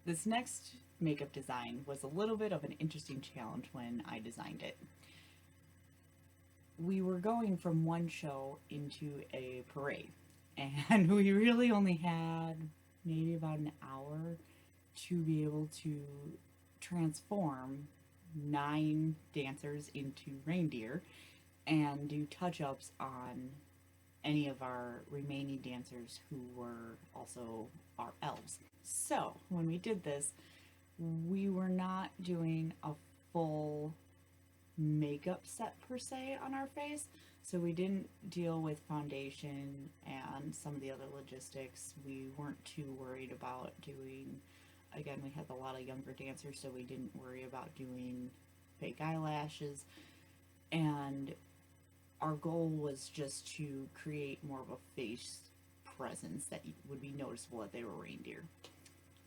This next makeup design was a little bit of an interesting challenge when I designed it. We were going from one show into a parade, and we really only had maybe about an hour to be able to transform 9 dancers into reindeer and do touch-ups on any of our remaining dancers who were also our elves. So when we did this, we were not doing a full makeup set per se on our face, so we didn't deal with foundation and some of the other logistics. We weren't too worried about doing, again, we had a lot of younger dancers, so we didn't worry about doing fake eyelashes, and our goal was just to create more of a face presence that would be noticeable that they were reindeer.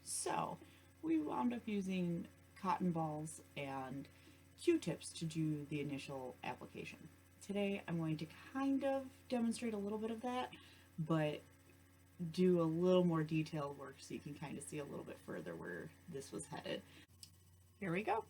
So we wound up using cotton balls and Q-tips to do the initial application. Today I'm going to kind of demonstrate a little bit of that, but do a little more detailed work so you can kind of see a little bit further where this was headed. Here we go.